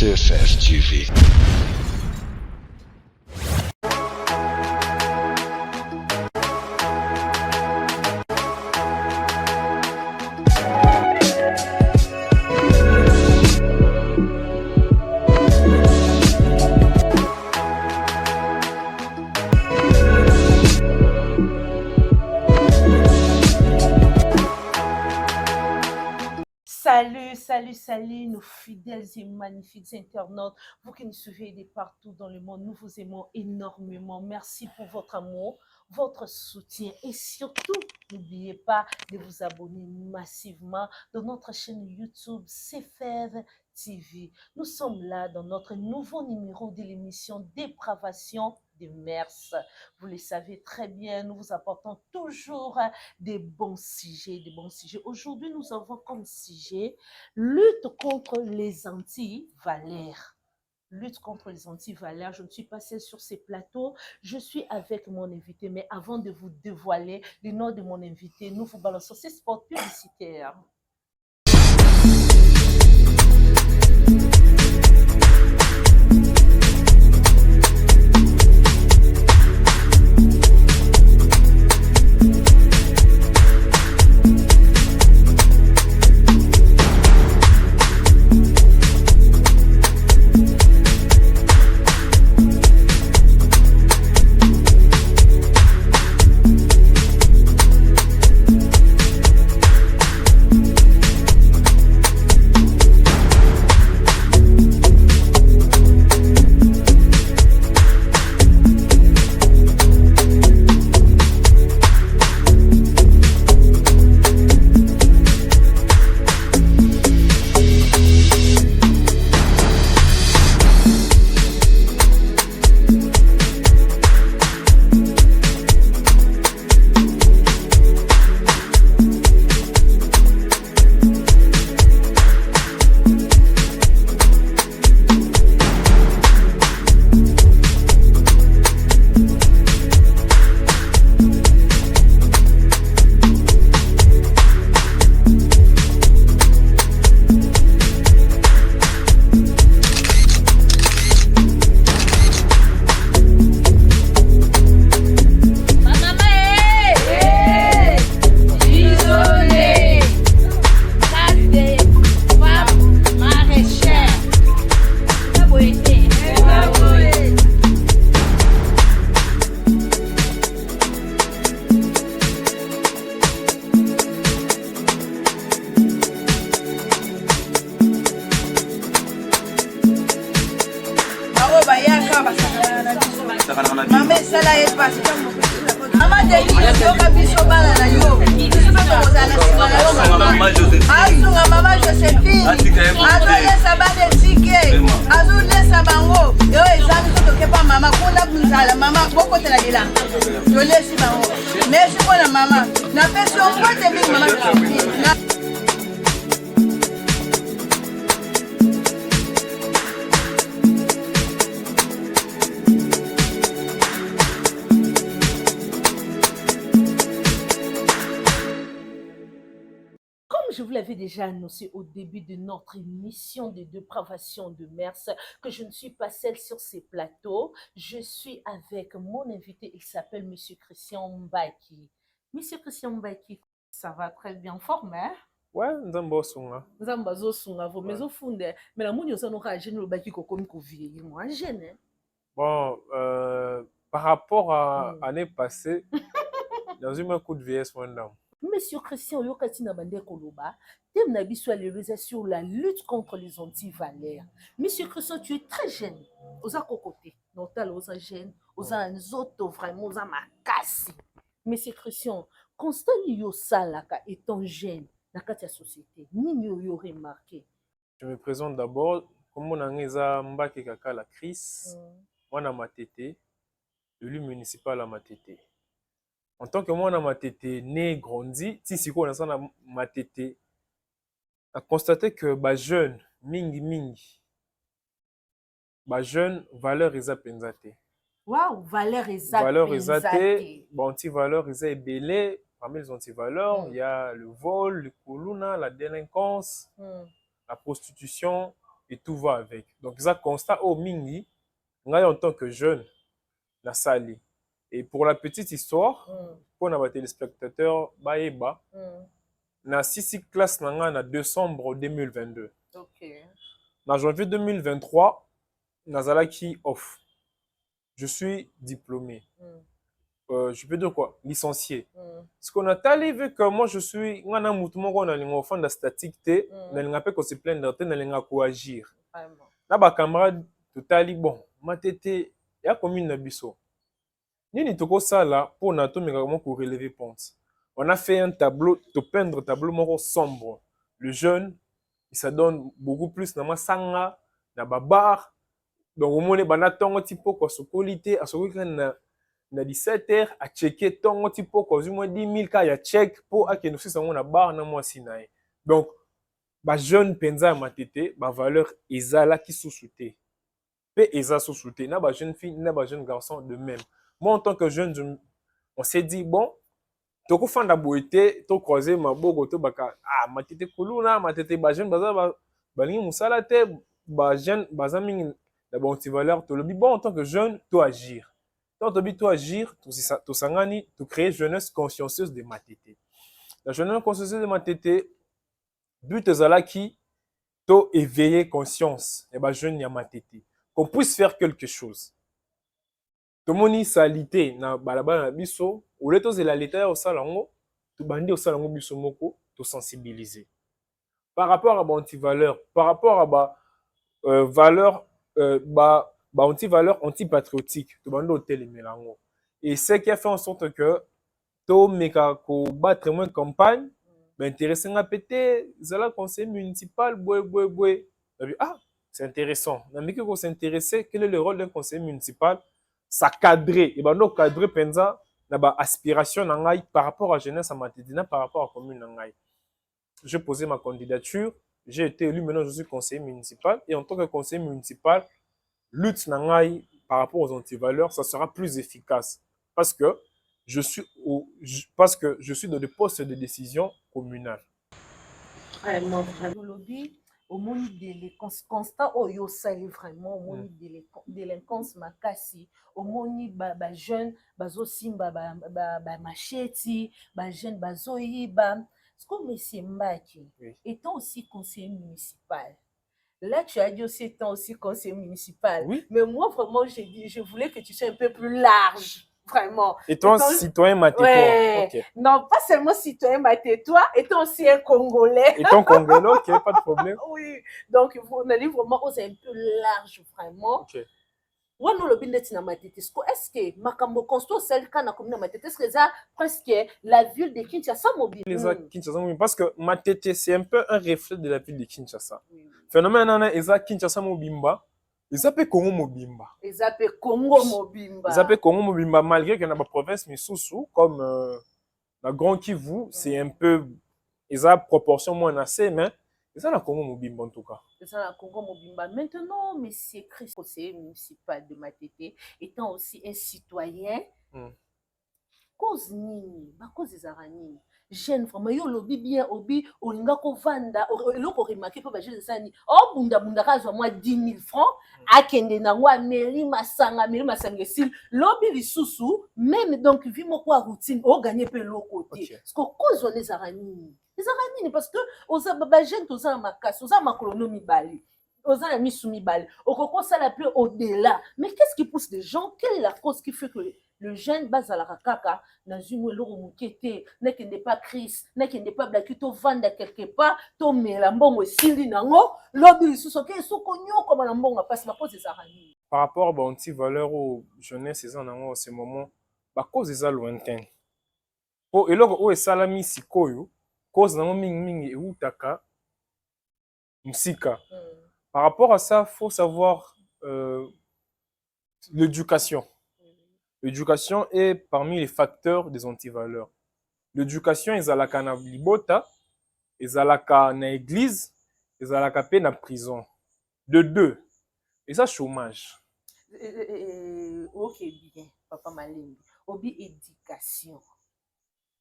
CFF TV. Salut, nos fidèles et magnifiques internautes, vous qui nous suivez de partout dans le monde, nous vous aimons énormément. Merci pour votre amour, votre soutien et surtout, n'oubliez pas de vous abonner massivement dans notre chaîne YouTube CFF TV. Nous sommes là dans notre nouveau numéro de l'émission Dépravation de mœurs. Vous le savez très bien, nous vous apportons toujours des bons sujets, Aujourd'hui, nous avons comme sujet lutte contre les anti-valeurs. Lutte contre les anti-valeurs. Je ne suis pas seule sur ces plateaux. Je suis avec mon invité. Mais avant de vous dévoiler le nom de mon invité, nous vous balançons ces spots publicitaires. Je vous l'avais déjà annoncé au début de notre émission de dépravation de mœurs que je ne suis pas seule sur ces plateaux. Je suis avec mon invité, il s'appelle Monsieur Christian Mbaki. Monsieur Christian Mbaki, ça va très bien en forme, hein? Ouais, Nzambo Sunga. Nzambo Sunga, vous mais au fond, mais la mouni aussi nous a gêné le Baki comme vieillir, moi gêné. Bon, par rapport à l'année passée, dans un coup de vieillesse, moi, Monsieur Christian Yokatina Bande Koloba, thème n'a visualisé sur la lutte contre les anti-valeurs. Monsieur Christian, tu es très jeune. Aux côté, notamment aux jeunes, aux autres vraiment aux makasi. Monsieur Christian, constant yo salaka étant jeune dans la société, ni yo remarqué. Je me présente d'abord comme on a Mbaki Kaka la Chris, moi na Matete, élu municipal à Matete. En tant que moi, on a Matete né, grandi, si on a Matete, a constaté que les jeunes, mingi, les jeunes, valeur ils apenzate. Waouh, valeur exatée. Bon, anti-valeur ils est belé. Parmi les anti-valeurs, il y a le vol, le kuluna, la délinquance, la prostitution et tout va avec. Donc, ça constat au mingi, en tant que jeune, na sali. Et pour la petite histoire, pour les téléspectateurs, baeba, na 6 classe na décembre 2022. Okay. En janvier 2023, nazalaki off. Je suis diplômé. Je peux dire quoi? Licencié. Ce qu'on a talé vu que moi je suis un mouton qu'on a l'enfant de statique t, n'a pas qu'on se plaindre, n'a pas agir. Là bas camarade tout ali bon, ma tété ya commune na biso. Nini toko ça là pour na to mais comment pour relever ponte. On a fait un tableau, to peindre tableau moko sombre. Le jeune, il ça donne beaucoup plus na sanga na babar. Donc au moins bana tongo tipo ko sokolité a sokolité na 17h à checker tongo tipo ko du moins 10 000 ka ya check pour a que nous sommes na bar na moi sinaï. Donc ba jeune penza matete ba valeur ezala ki sous-souté. Pe eza sous-souté na ba jeune fille na ba jeune garçon de même. Moi en tant que jeune on s'est dit bon toko fanda boité to croiser ma bogo to baka matete kuluna matete ba jeune baza ba lingi musala te ba jeune baza mingi la bonne valeur to le bon en tant que jeune to agir. Tant to agir to sangani to créer jeunesse consciencieuse de matete. La jeunesse consciencieuse de matete but ezalaki to éveiller conscience et ba jeune ya matete qu'on puisse faire quelque chose. Tomoni salité na balabala na biso ou leto zela l'état au salango to bandi au salango biso moko to sensibiliser par rapport à anti-valeur, par rapport à valeur anti-valeur anti-patriotique to bandi hôtel melango. Et ce qui a fait en sorte que to meka ko battre moins campagne mais intéressant à péter zala conseil municipal boy. C'est intéressant. Na meki ko s'intéresser quel est le rôle d'un conseiller municipal? Ça cadrer et ben donc cadrer penza na ba aspiration na ngai par rapport à jeunesse à Matedina par rapport à commune na ngai. J'ai posé ma candidature, j'ai été élu, maintenant je suis conseiller municipal et en tant que conseiller municipal lutte na ngai par rapport aux antivaleurs ça sera plus efficace parce que je suis dans des postes de décision communale. Vraiment, lobby au monde constant oyo sali vraiment au monde délinquance makasi au monde ba jeune bazo simba ba macheti ba jeune bazo yiba ce que monsieur Mbaki étant aussi conseiller municipal. Là, tu as dit aussi étant aussi conseiller municipal. Oui. Mais moi, vraiment, j'ai dit, je voulais que tu sois un peu plus large. Vraiment. Étant citoyen matétois. Ouais. Okay. Non, pas seulement citoyen matétois, étant aussi un Congolais. Étant Congolais, ok, pas de problème. Oui. Donc, on a dit vraiment, c'est un peu large, vraiment. Ok. Ouais, nous, le bindet na matete. Est-ce que Makambo Consto, celle qui a commis na matete, est-ce que ça, presque la ville de Kinshasa mobile? Kinshasa mobile, parce que matete, c'est un peu un reflet de la ville de Kinshasa. Oui. Phénomène, c'est Kinshasa mobimba. Ils appellent Congo mobimba. Ils appellent Congo mobimba. Ils appellent Congo mobimba, malgré qu'il y a des provinces, mais sous comme la Grand Kivu, c'est un peu, ils ont proportion moins assez, mais ils ont la Congo mobimba en tout cas. Ils ont la Congo mobimba. Maintenant, M. Chris, conseiller municipal de Matete, étant aussi un citoyen, cause nini, cause des araignées. Jeune vraiment yo lobi bien obi olinga ko vanda eloko remarquer pe ba jeune sani o bunda ka zo moi 10 000 francs akende na ngwa mairie masanga sil lobi lisusu même donc vi moko routine o gagner pe loko te parce que cause on les araignées parce que oza ba jeune to za makasi oza makolono mibali oza na misu mibali okoko sala plus au-delà mais qu'est-ce qui pousse les gens? Quelle est la cause qui fait que le jeune base à la kaka dans une loro mukete n'est que n'est pas Chris n'est que n'est pas blaki to vanda quelque part to mela mbongo sili nango lobi suso ke soko nyo comme la mbongo passe ma cause ça rani par rapport à anti valeur au jeunesse ces en ce moment ba cause ça lointain po eloko o esalami sikoyo cause nango mingi e utaka musika par rapport à ça faut savoir l'éducation. L'éducation est parmi les facteurs des antivaleurs. L'éducation, ils ont la na libota, ils ont la na église, ils ont la pe na prison. De deux. Et ça, chômage. Ok, bien, papa Malembi. Obi éducation.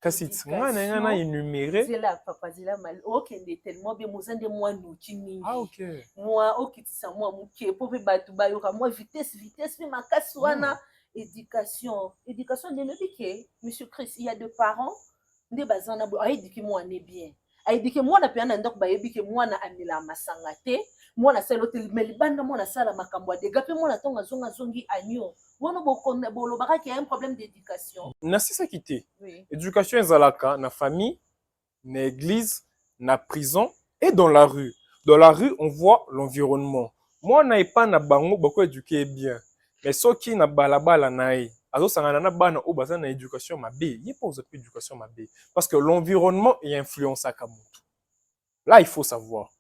Kasi ngana ngana énuméré. C'est là papa c'est là mal. OK, est tellement bien mozande moi nous qui Ah OK. moi OK ça moi muke pour batu ba yoka moi vitesse mais makasi wana éducation de l'éduquer monsieur Chris il y a deux parents nde bazana bo éduquer moi né bien éduquer moi na pe na ndako ba yebike moi na amila masanga te moi na sala hotel mais libanda moi na sala makambo de gape moi na tonga zongi agneau wana bolo baka qu'il y a un problème d'éducation na sisa quitté oui éducation ezalaka na famille na église na prison et dans la rue. Dans la rue on voit l'environnement. Moi na pas na bango bako éduquer bien mais soki na balabala nae azosangana na bana o baza na éducation mabe il pose plus éducation mabe parce que l'environnement est influence à kamutu. Là il faut savoir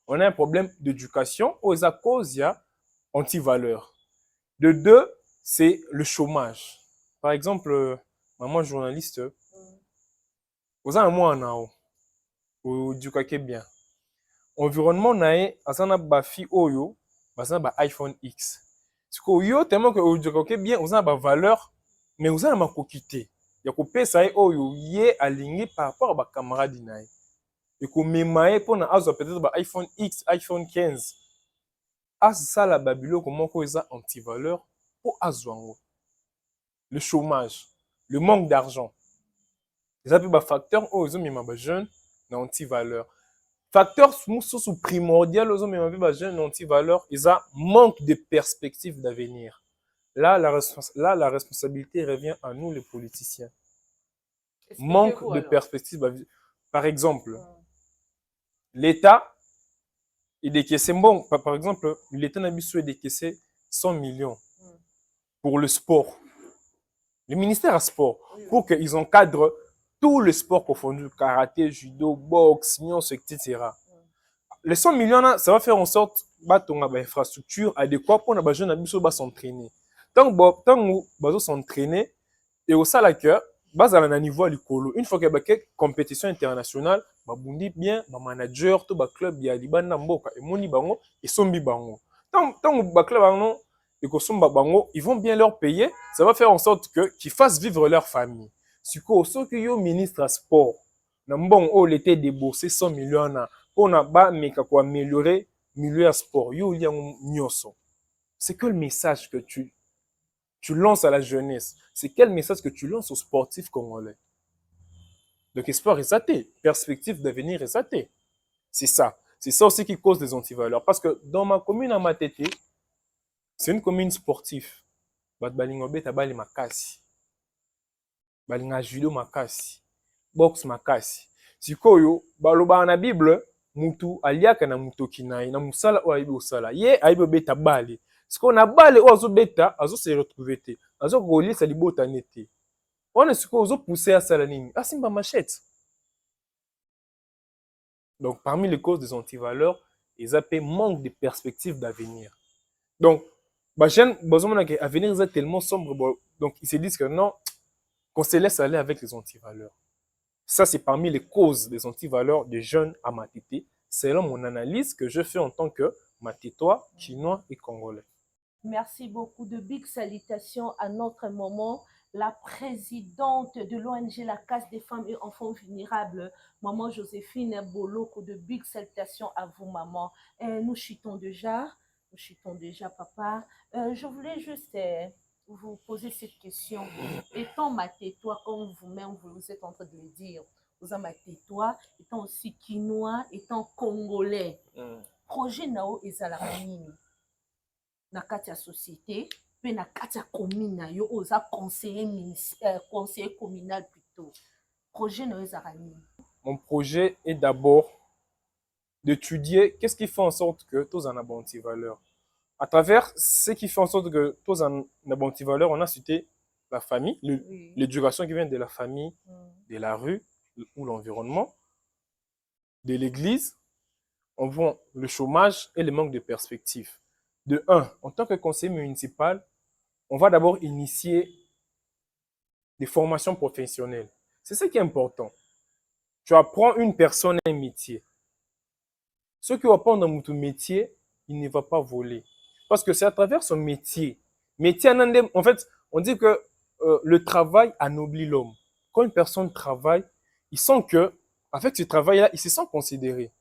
on a un problème d'éducation aux à cause il y a anti-valeur. De deux c'est le chômage. Par exemple maman journaliste oza na mwana o éduquer bien environnement nae azana ba fi oyo bazana ba iPhone X. Siko yo tellement que éduquer bien oza na ba valeur mais oza na makokité ya kopesa ye oyo ye alingi par rapport à ba camarade nae et ko memaye pona azwa peut-être ba iPhone X iPhone 15 asala ba biloko moko eza anti valeur po azwango. Le chômage, le manque d'argent. Ça peut être facteur aux hommes et jeunes na anti-valeur. Facteur sous primordial aux hommes et jeunes anti-valeur, ils ont manque de perspective d'avenir. Là, la responsabilité revient à nous les politiciens. Manque de perspective. Par exemple, l'État, il décaisse bon. Par exemple, l'État n'a pas décaissé 100 millions pour le sport. Le ministère à sport, pour qu'ils encadrent tous les sports confondus, karaté, judo, boxe, etc. Les 100 millions, ça va faire en sorte que l'infrastructure adéquate pour les jeunes à s'entraîner. Tant que ils s'entraîner, et au sein que base à niveau à l'école, une fois qu'il y a une compétition internationale, babundi bien, ba manager, tout ba club ya libanda mboka et moni bango et sombi bango. Tant ba club bango et que somba bango, ils vont bien leur payer, ça va faire en sorte que qu'ils fassent vivre leur famille. Si ceux qui sont ministre à sport, n'ambon oh l'été déboursé 100 millions pour na ba meka ko améliorer milieu à sport, yo liang nyoso. C'est quel message que tu lances à la jeunesse? C'est quel message que tu lances aux sportifs congolais? Donc, espoir est saté, perspective d'avenir est saté. C'est ça. C'est ça aussi qui cause des antivaleurs. Parce que dans ma commune à Matete, c'est une commune sportive. Balinga beta bali makasi. Balinga judo makasi. Boxe makasi. Sikoyo, baloba na Bible, mutu aliaka na mutoki na musala o aibi osala. Ye aibi beta bali. Siko na bale o azo beta, azo se retrouver te. Azo kolisa libota nete. On est ce qu'on a poussé à Salanini. Ah, c'est ma machette. Donc, parmi les causes des antivaleurs, ils appellent manque de perspectives d'avenir. Donc, l'avenir est tellement sombre. Donc, ils se disent que non, qu'on se laisse aller avec les antivaleurs. Ça, c'est parmi les causes des antivaleurs des jeunes à Matete, selon mon analyse que je fais en tant que Matétois, Chinois et Congolais. Merci beaucoup. De big salutations à notre maman, la présidente de l'ONG La Casse des femmes et enfants vulnérables, maman Joséphine Boloko. De big salutations à vous, maman. Nous chutons déjà, papa. Je voulais juste vous poser cette question. Étant Matétois, comme vous-même vous êtes en train de le dire, vous êtes Matétois, étant aussi Quinois, étant Congolais, projet Nao et Zalamini. Na kati ya société pe na kati ya commune na yo oza conseiller communal plutôt projet na ezarani. Mon projet est d'abord d'étudier qu'est-ce qui fait en sorte que tous en avons une valeur. À travers ce qui fait en sorte que tous en avons une valeur, on a cité la famille, l'éducation qui vient de la famille, de la rue ou l'environnement, de l'église, on voit le chômage et le manque de perspective. De un, en tant que conseiller municipal, on va d'abord initier des formations professionnelles. C'est ce qui est important. Tu apprends une personne un métier. Ceux qui apprennent dans ton métier, il ne va pas voler. Parce que c'est à travers son métier. En fait, on dit que le travail anoblit l'homme. quand une personne travaille, il sent que, avec ce travail-là, il se sent considéré.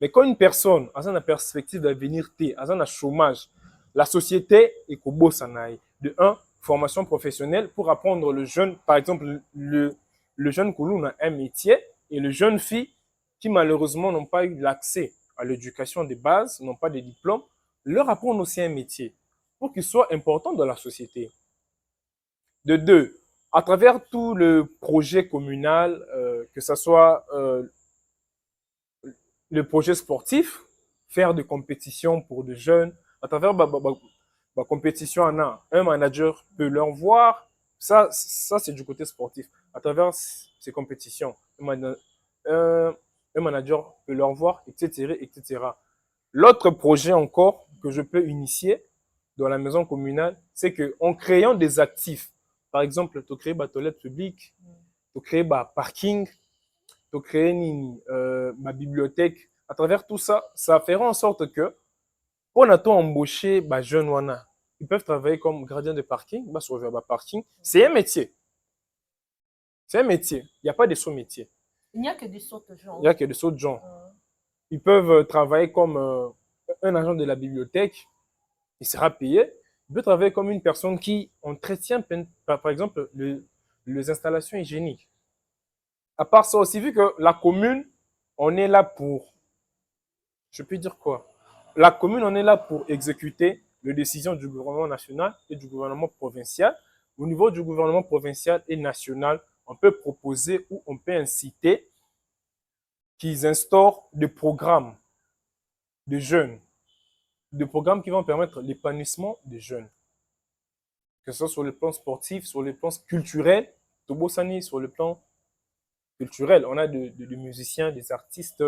Mais quand une personne a une perspective d'avenir, a un chômage, la société est au beau sanaï. De un, formation professionnelle pour apprendre le jeune, par exemple, le jeune Koulou a un métier et le jeune fille qui malheureusement n'ont pas eu l'accès à l'éducation de base, n'ont pas de diplôme, leur apprendre aussi un métier pour qu'il soit important dans la société. De deux, à travers tout le projet communal, que ce soit le projet sportif, faire des compétitions pour des jeunes, à travers la compétition, un manager peut leur voir, ça c'est du côté sportif, à travers ces compétitions, un manager peut leur voir, etc., etc. L'autre projet encore que je peux initier dans la maison communale, c'est qu'en créant des actifs, par exemple, tu crées des toilettes publiques, tu crées des parking, tu crées ma bibliothèque. À travers tout ça, ça fera en sorte que, on a embauché des jeunes, ils peuvent travailler comme gardien de parking, surveiller le parking. C'est un métier. C'est un métier. Il n'y a pas de sous-métiers. Il n'y a que des sortes de gens. Il n'y a que des autres gens. Ils peuvent travailler comme un agent de la bibliothèque. Il sera payé. Il peut travailler comme une personne qui entretient, par exemple, les installations hygiéniques. À part ça aussi, vu que la commune, on est là pour, je peux dire quoi? La commune, on est là pour exécuter les décisions du gouvernement national et du gouvernement provincial. Au niveau du gouvernement provincial et national, on peut proposer ou on peut inciter qu'ils instaurent des programmes de jeunes, des programmes qui vont permettre l'épanouissement des jeunes, que ce soit sur le plan sportif, sur le plan culturel, Tobosani, sur le plan culturel. On a des musiciens, des artistes,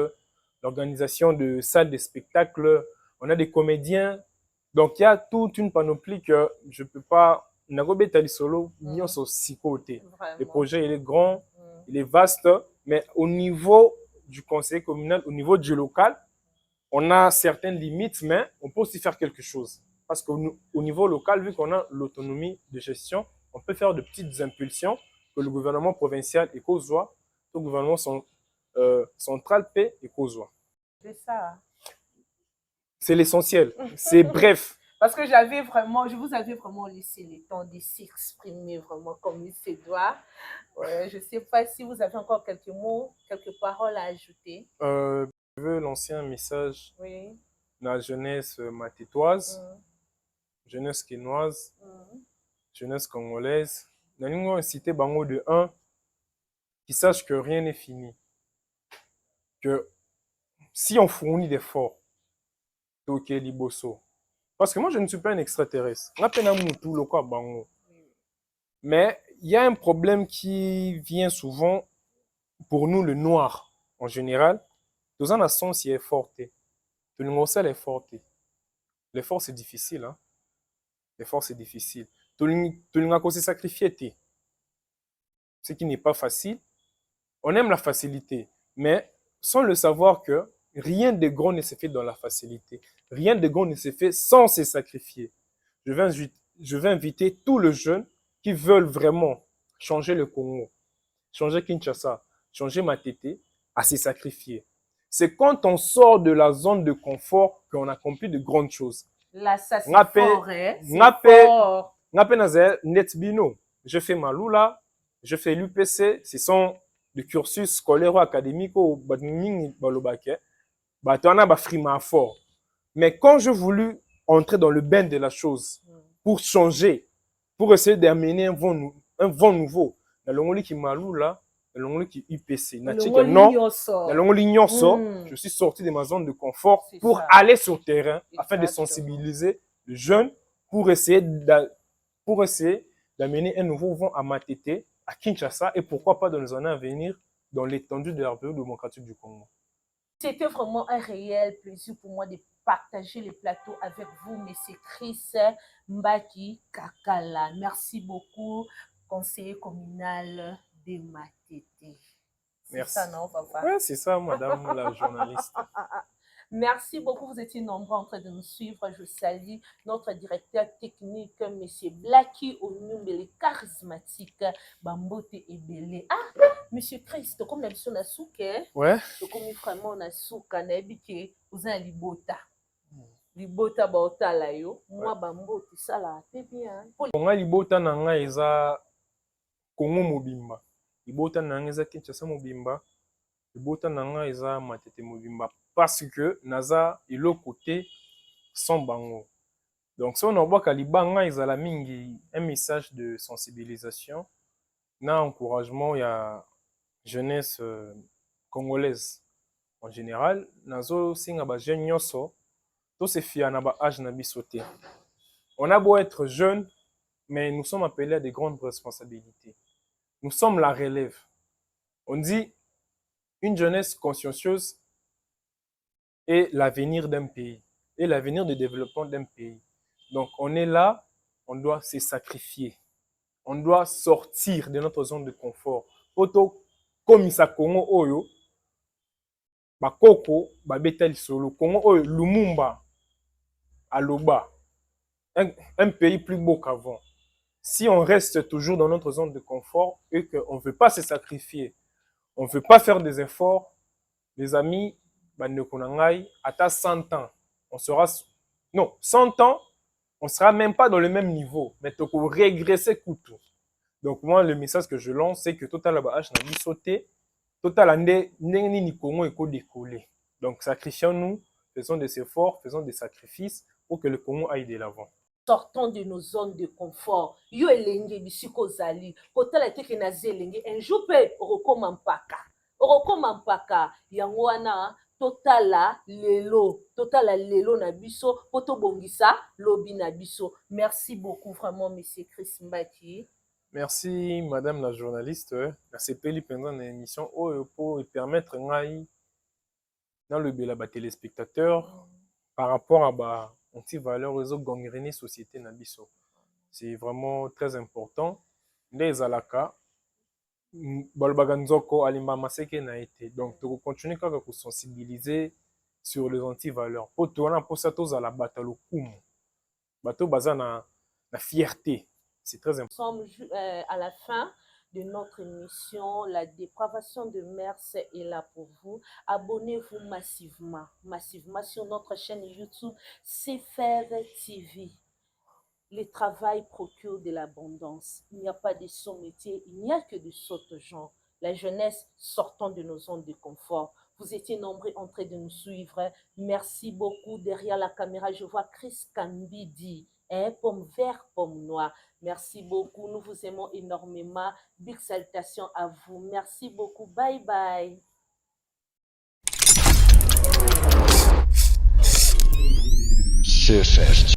l'organisation de salles de spectacles, on a des comédiens. Donc, il y a toute une panoplie que je ne peux pas... Solo, le projet, il est grand, il est vaste, mais au niveau du conseil communal, au niveau du local, on a certaines limites, mais on peut aussi faire quelque chose. Parce qu'au niveau local, vu qu'on a l'autonomie de gestion, on peut faire de petites impulsions que le gouvernement provincial et causois, le gouvernement central paie et causois. C'est ça. C'est l'essentiel. C'est bref. Parce que je vous avais vraiment laissé le temps de s'exprimer vraiment comme il se doit. Je ne sais pas si vous avez encore quelques mots, quelques paroles à ajouter. Je veux lancer un message dans la jeunesse matétoise, jeunesse quinoise, jeunesse congolaise. Nous allons inciter Bango de 1 qui sache que rien n'est fini. Que si on fournit d'efforts, Toké Liboso. Parce que moi, je ne suis pas un extraterrestre. Mais il y a un problème qui vient souvent pour nous, le noir, en général. Tous en a sens, il est fort. Tout le monde sait l'effort. L'effort, c'est difficile. Hein? L'effort, c'est difficile. Tout le monde s'est sacrifié. Ce qui n'est pas facile. On aime la facilité. Mais sans le savoir que rien de grand ne se fait dans la facilité. Rien de grand ne se fait sans se sacrifier. Je vais inviter tous les jeunes qui veulent vraiment changer le Congo, changer Kinshasa, changer Matete, à se sacrifier. C'est quand on sort de la zone de confort qu'on accomplit de grandes choses. Là, ça c'est fort, hein? C'est fort. Netbino. Je fais Maloula, je fais l'UPC, ce sont des cursus scolaires académiques au Badming Balobake. Fort. Mais quand je voulu entrer dans le bain de la chose, pour changer, pour essayer d'amener un vent nouveau, dans le qui malou là, dans le qui UPC, je suis sorti de ma zone de confort pour aller sur le terrain afin de sensibiliser les jeunes pour essayer d'amener un nouveau vent à Matete, à Kinshasa et pourquoi pas dans les années à venir dans l'étendue de la République démocratique du Congo. C'était vraiment un réel plaisir pour moi de partager les plateaux avec vous, M. Chris Mbaki Kakala. Merci beaucoup, conseiller communal de Matete. Merci. C'est ça, non, papa? Oui, c'est ça, madame la journaliste. Merci beaucoup, vous étiez nombreux en train de nous suivre. Je salue notre directeur technique, M. Blacky Onumbe, le charismatique, Bambote Ebele. Ah, M. Christ, comme l'habitude, on a souké. Ouais. Comme vraiment on a souké, on a habité, vous avez libota. Libota baota la yo. Moi, Bambote, ça là, c'est bien. On a libota nanga eza Congo mobimba. Libota nanga eza Kinshasa mobimba. Libota nanga eza Matete mobimba. Parce que naza ilo côté sans bango. Donc si on a voit libanga ezala mingi un message de sensibilisation, na encouragement il y a jeunesse congolaise en général, nazo singa ba jeune nyoso to se fia na ba âge na bisoté. On a beau être jeune, mais nous sommes appelés à de grandes responsabilités. Nous sommes la relève. On dit une jeunesse consciencieuse est l'avenir d'un pays, et l'avenir de développement d'un pays. Donc on est là, on doit se sacrifier. On doit sortir de notre zone de confort. Poto komisa Congo oyo, bakoko, babeta solo. Congo oyo, Lumumba, Aloba. Un pays plus beau qu'avant. Si on reste toujours dans notre zone de confort et qu'on ne veut pas se sacrifier, on ne veut pas faire des efforts, les amis, à 100 ans, on sera... Non, 100 ans, on ne sera même pas dans le même niveau, mais il faut régresser couteau. Donc moi, le message que je lance, c'est que Total Abahash n'a pas sauté, Total Ande ni Congo est décollé. Donc sacrifions-nous, faisons des efforts, faisons des sacrifices pour que le Congo aille de l'avant. Sortons de nos zones de confort. Yo elenge bisiko zali. Kotala teke na zelenge. Un jour pe orokoma mpaka. Orokoma mpaka. Yango wana totala lelo na biso. Poto bongisa lobi na biso. Merci beaucoup vraiment monsieur Chris Mbaki. Merci madame la journaliste. Merci peli pendant l'émission pour permettre ngai dans le bela ba téléspectateurs par rapport à anti-valeurs réseau gangréné société nabiso. C'est vraiment très important. Les alaka balbaganzoko alimba maseke na été. Donc tu continuer à sensibiliser sur les anti-valeurs. Pour toi pour ça tous à la batalo kumu. Bato bazana la fierté. C'est très important. Nous sommes à la fin de notre émission. La dépravation de mœurs est là pour vous. Abonnez-vous massivement sur notre chaîne YouTube CFR TV. Le travail procure de l'abondance. Il n'y a pas de sot métier, il n'y a que de sottes gens. La jeunesse, sortant de nos zones de confort. Vous étiez nombreux en train de nous suivre. Merci beaucoup. Derrière la caméra, je vois Chris Kambidi. Pomme vert, pomme noire. Merci beaucoup. Nous vous aimons énormément. Big salutations à vous. Merci beaucoup. Bye bye. CFR.